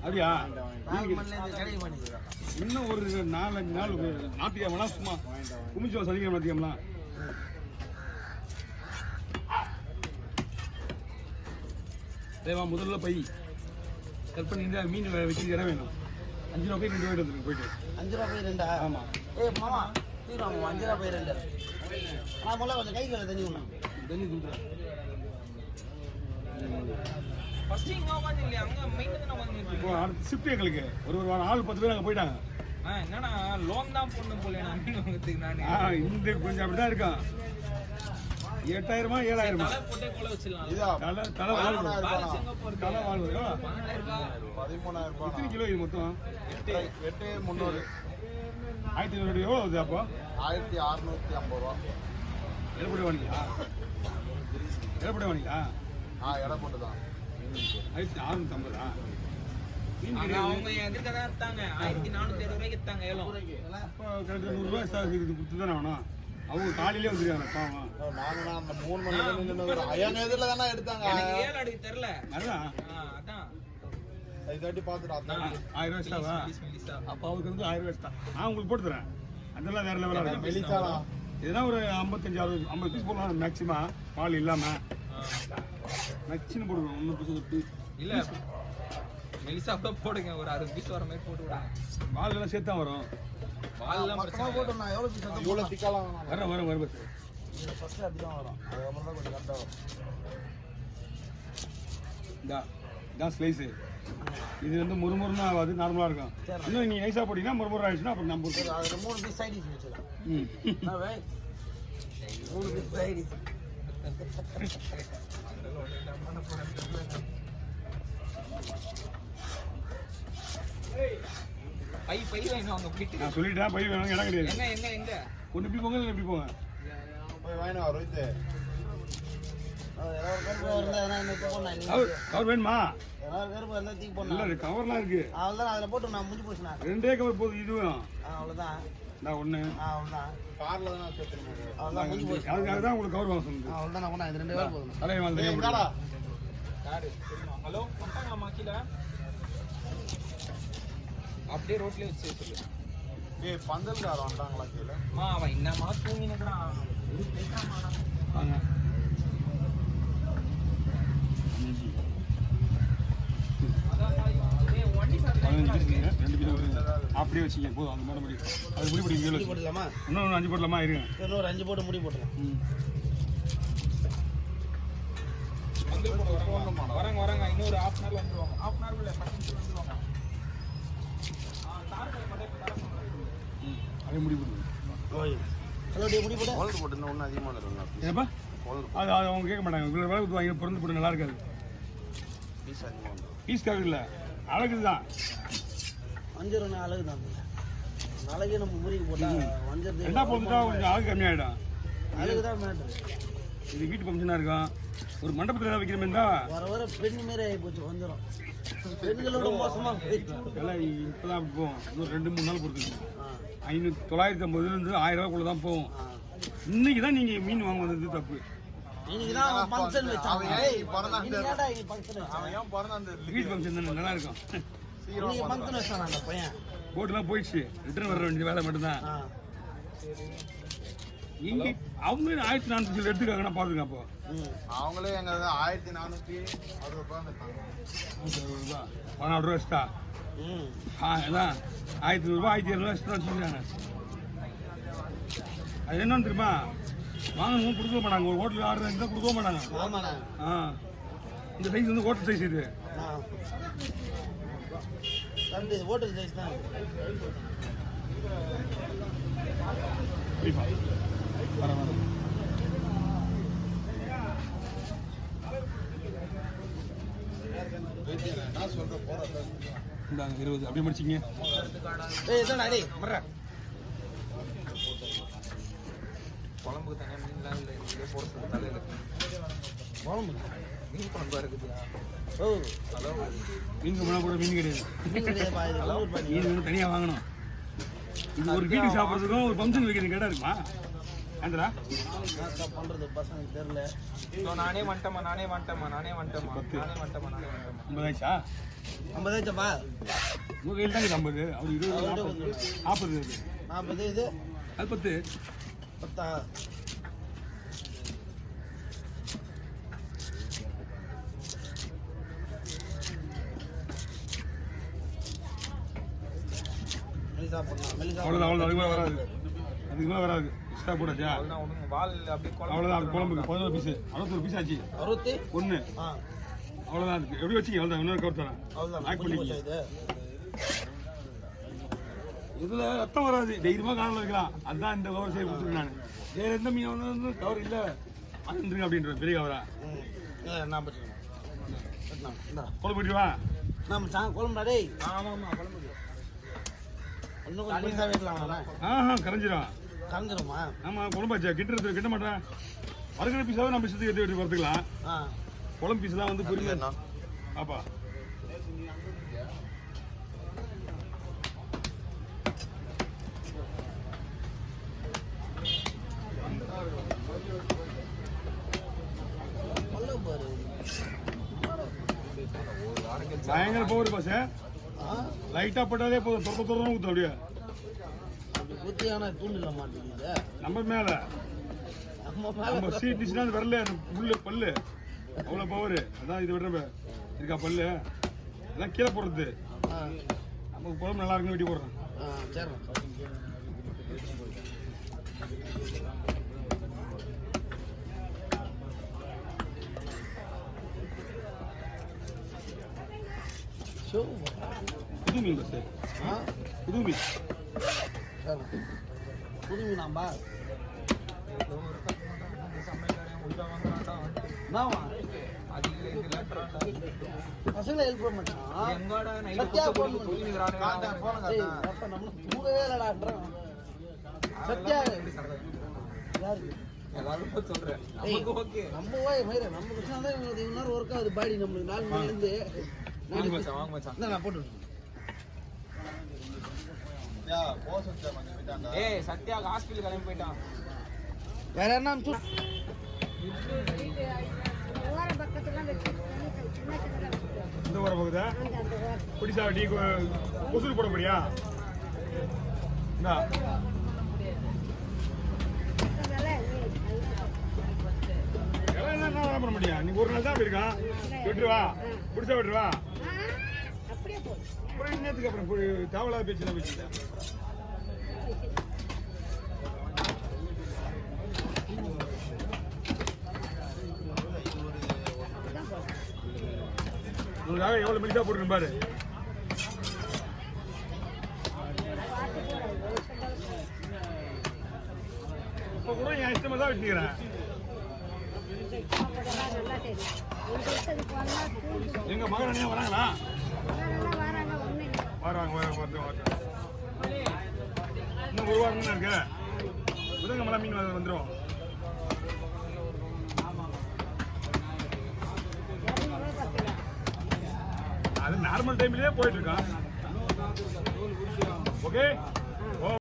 அப்படியா இன்னும் ஒரு 4-5 நாள் ஞாயிற்றுக்கிழமெல்லாம் சும்மா குமிச்சோம் சனிக்கிழமை ஞாயிற்றுக்கிழமெல்லாம் தேவா முதல்ல பை கட் பண்ணி மீன் வச்சு இடம் வேணும் 5 ரூபா போய் 2 ரூபாய் வந்துருக்கு போயிட்டு 5 ரூபா போய் 2 ஆமா மாமா 5 ரூபா போய் 2 கொஞ்சம் கை கல தண்ணி ஒண்ணு தண்ணி தூக்குறேன் இப்போ அடுத்த ஷிஃப்ட் எங்களுக்கு ஒரு ஆள் 10 பேர் அங்கே போயிட்டாங்க என்னன்னா லோன் தான் போடணும் போல இந்த கொஞ்சம் அப்படிதான் இருக்கான் 8000 7000 தலை வாழ்வு எத்தனை கிலோ இது மொத்தம் 8300 1500 எவ்வளோ வருது அப்போ 1650 ரூபா எடப்படி வாங்கிங்களா இடம் போட்டு தான் 1650 அவங்க எதிர்க்க தான் எடுத்தாங்க 1470 ரூபாய்க்கு எடுத்தாங்க ஏலம் இப்போ கரெக்டாக 100 ரூபாய் இது கொடுத்து தானே ஆகணும் அவங்க காலையிலே வந்துருக்காங்க பாவம் நானும் அந்த 3 மணி நேரம் ஐயாங்க எதிரில் தானே எடுத்தாங்க எனக்கு ஏலம் அடிக்க தெரியல அதான் அதான் இதாட்டி பார்த்துட்டு 1000 ரூபாய் எக்ஸ்ட்ராவா அப்போ அவருக்கு வந்து 1000 ரூபாய் எக்ஸ்ட்ரா நான் உங்களுக்கு போட்டு தரேன் அதெல்லாம் வேற லெவலாக இருக்கும் மெலிசாலா இதெல்லாம் ஒரு 55-50 பீஸ் போடலாம் மேக்ஸிமம் பால் இல்லாமல் நச்சுன்னு போடுவோம் 1 பீஸ் இல்ல மெலிசா போடுங்க ஒரு 60 பீஸ் வர மாதிரி போட்டு விடுங்க பால் எல்லாம் சேர்த்து தான் வரும் பால் எல்லாம் பிரச்சனை போட்டு நான் எவ்வளவு பீஸ் இவ்வளவு திக்கலாம் வரும் பஸ் இதுல ஃபர்ஸ்ட் அதிகம் வரும் அதுக்கப்புறம் தான் கொஞ்சம் கரெக்டா வரும் இதான் ஸ்லைஸு இது வந்து முறுமுறுன்னு ஆகாது நார்மலாக இருக்கும் இன்னும் நீங்கள் நைஸாக போட்டிங்கன்னா முறுமுறு ஆயிடுச்சுன்னா அப்புறம் நம்ம அது 3 பீஸ் சைடிஸ் வச்சுக்கலாம் 3 பீஸ் சைடிஸ் பை வேணும் அவங்க போயிட்டு நான் சொல்லிட்டேன் பை வேணும் இடம் கிடையாது எங்க ஒன்று எப்படி போங்க இல்லை எப்படி போங்க போய் வாங்கினா ரோஹித் கவர் வேணுமா இல்லை கவர்லாம் இருக்கு அவ்வளோதான் அதில் போட்டு நான் முடிஞ்சு போச்சுண்ணா 2 கவர் போதும் இதுவும் அவ்வளோதான் நான் ஒன்று அவ்வளோதான் காரில் தான் அவ்வளோதான் முடிஞ்சு போச்சு அதுக்காக தான் உங்களுக்கு கவர் வாங்க சொன்னது அவ்வளோதான் நான் இது 2 கவர் போதும் தலையை வாழ்ந்து ஹலோ வந்துட்டாங்களாம்மா கீழே அப்படியே ரோட்லேயே வச்சு சொல்லு பந்தல்காரன் வந்தாங்களா கீழே அவன் என்னம்மா தூங்கினுக்குறான் வாங்க அப்படியே வச்சுங்க போதும் அந்த மாதிரி அது முடி போடலாமா இன்னொன்று 5 போடலாமா இருங்க இன்னொரு 5 போட்டு முடி போட்டுலாம் வராங்க இன்னொரு ½ hour வந்துருவாங்க ½ hour இல்லை 10 நிமிஷம் வந்துருவாங்க அதே முடி போடுங்க முடி போட்டு இன்னும் அதிகமாக இருக்கும் ஏப்பா அது அவங்க கேட்க மாட்டாங்க இவ்வளோ வேலை வாங்கி பிறந்து போட்டு நல்லா இருக்காது பீஸ் அதிகமாக பீஸ்க்காக இல்லை அழகு தான் வஞ்சரம் அழகு தான் அழகே நம்ம முறிக்கு போட்டால் வஞ்சரம் என்ன போட்டுட்டா கொஞ்சம் அழகு கம்மியாகிடும் அழகு தான் மேட்ரு இது வீட்டு ஃபங்க்ஷனாக இருக்கும் ஒரு மண்டபத்தில் ஏதாவது வைக்கிற மாதிரி இருந்தால் வர பெண் மாரி ஆகி போச்சு வஞ்சரம் பெண்களோட மோசமாக எல்லாம் இப்போ தான் அப்படி போகும் இன்னும் 2-3 நாள் பொறுத்துக்கு 950 1000 ரூபாய்க்குள்ள தான் போகும் இன்னைக்கு தான் நீங்கள் மீன் வாங்க வந்தது தப்பு வீட்டு ஃபங்க்ஷன் தானே நல்லா இருக்கும் போட்டுலாம் போயிடுச்சு ரிட்டர்ன் வர வேண்டிய வேலை மட்டும்தான் இங்க அவங்க 1400 எடுத்துக்காங்கன்னா பாத்துங்க அப்போ அவங்களே எங்க 1460 ரூபாய் 14 ரூபா எக்ஸ்ட்ரா அதான் 1500 ரூபாய் 1200 எக்ஸ்ட்ரா வச்சுக்கிறாங்க அது என்னன்னு தெரியுமா வாங்கணும் கொடுக்க மாட்டாங்க ஒரு ஹோட்டல் ஆர்டர் இருந்தால் கொடுக்க மாட்டாங்க இந்த சைஸ் வந்து ஹோட்டல் சைஸ் இது ஹோட்டல் சைஸ் தான் இந்தாங்க 20 அப்படியே முடிச்சிங்க குழம்புக்கு தனியாக மீன்லாம் இல்லை இதே போடுறது தலையில் குழம்பு மீன் குழம்பா இருக்குதுயா ஹலோ மீன் குழம்பு கூட மீன் கிடையாது மீன் தனியாக வாங்கணும் இது ஒரு வீட்டுக்கு சாப்பிட்றதுக்கும் ஒரு ஃபங்க்ஷன் வைக்கிறது கேட்டால் இருக்குமா ஏண்டா என்னக்கா பண்றது பசங்க தெரியல. இதோ நானே வந்துட்டேம்மா 50 ஆயிடுச்சா 50 ஆயிடுச்சாப்பா? உங்க கையில் தான் 50 அவர் 20 40 40 இது அது 10 10. மெலிசா பண்ணலாம். மெலிசா அவ்வளோதான் அதுக்கு மேலே வராது எக்ஸ்ட்ரா போட்டாச்சா அவ்வளவுதான் விடுங்க. வால் அப்படியே அவ்வளோதான் குழம்புக்கு 11 பீஸு 61 பீஸ் ஆச்சு 61. ஒன்று ஆ அவ்வளோதான் இருக்கு எப்படி வச்சிங்க அவ்வளோதான் இன்னொரு கவர் தரேன் அவ்வளோதான். ஆட் கொஞ்சம் பண்ணிக்க இது இதில் ரத்தம் வராது தைரியமாக காணல வைக்கலாம் அதுதான் இந்த கவர் செய்ய கொடுத்துருக்கேன் நான் வேறு எந்த மீன் வந்து கவர் இல்லை வாங்கிட்டுருங்க அப்படின்ற பெரிய கவரா ம் இல்லை நான் பச்சுக்கணும். இந்தா கொலை போயிட்டு வா நம்ம குழம்புடா டேய். ஆமாம்மா குழம்பு இன்னும் கொஞ்சம் மெலிசா வைக்கலாம். ஆஹா கரைஞ்சிரும் கலந்துருமா? ஆமாம் குழம்பாச்சா கிட்ட மாட்டேன் வறுக்கிற பீஸாவது நம்ம இஷ்டத்துக்கு எடுத்து எடுத்து வறுத்துக்கலாம் ஆ குழம்பு பீஸ்லாம் வந்து புரியுது ஆப்பா பல்ல பாரு. பயங்கர போகுது பஸ் ஆ லைட்டாக போட்டாலே போதும் தொட ஊற்றும் அப்படியே அப்படி புத்தியான தூண்டில மாட்டேங்குது. நம்ம மேலே நம்ம நம்ம மேல சீட் டிஷ்னா அது வரல முள்ளு பல்லு அவ்வளோ பவர் அதான் இது விடுற இருக்கா பல்லு அதான் கீழே போடுறது ஆ நமக்கு குழம்பு நல்லா இருக்குன்னு வெட்டி போடுறேன் ஆ சரி. ஷோ புது மீன் பஸ் ஆ புது மீன் சரி. புது மீனாம்பா? என்னவா? பசங்களை ஹெல்ப் பண்ண மாட்டான். எங்கடா சத்யா போன் நைட் பண்ணு. போன் ஏய், அப்ப நம்ம தூங்கவே இல்லடான்றான். சத்யா யாருக்கு? எல்லாரும் சொல்றேன் ஏய், நமக்கு ஓகே நம்ம வாய் மயிர நம்ம பிரச்சனை தான் இவனுக்கு இன்னொரு ஒர்க் ஆகுது பாடி நம்மளுக்கு 4 மணில இருந்து வாங்க மச்சான் வாங்க மச்சான் நான் போட்டு ஏய் சத்யா ஹாஸ்பிடல் கிளம்பி போயிட்டான் வேற என்ன அனுப்பிச்சு இந்த ஊரை பக்கத்தா பிடிச்சா டீ கொசுறு போட போறியா இந்தா எல்லாம் என்ன பண்ண முடியா நீ ஒரு நாள் தான் போயிருக்கான் விட்டுருவா பிடிச்சா விட்டுருவா அப்புறம் இன்னத்துக்கு அப்புறம் தேவையில்லாத பேச்சு தான் பேசிட்டேன் உங்களுக்காக எவ்வளவு மினிட்டா போட்டுருக்கேன் பாரு இப்ப கூட என் இஷ்டமா தான் வச்சுக்கிறேன் எங்க மகன் அண்ணா வராங்களா வராங்க இன்னும் ஒரு வாரம் தான் இருக்கு புதன்கிழமை மீன் வந்துடும் அது நார்மல் டைம்லயே போயிட்டு இருக்கான் ஓகே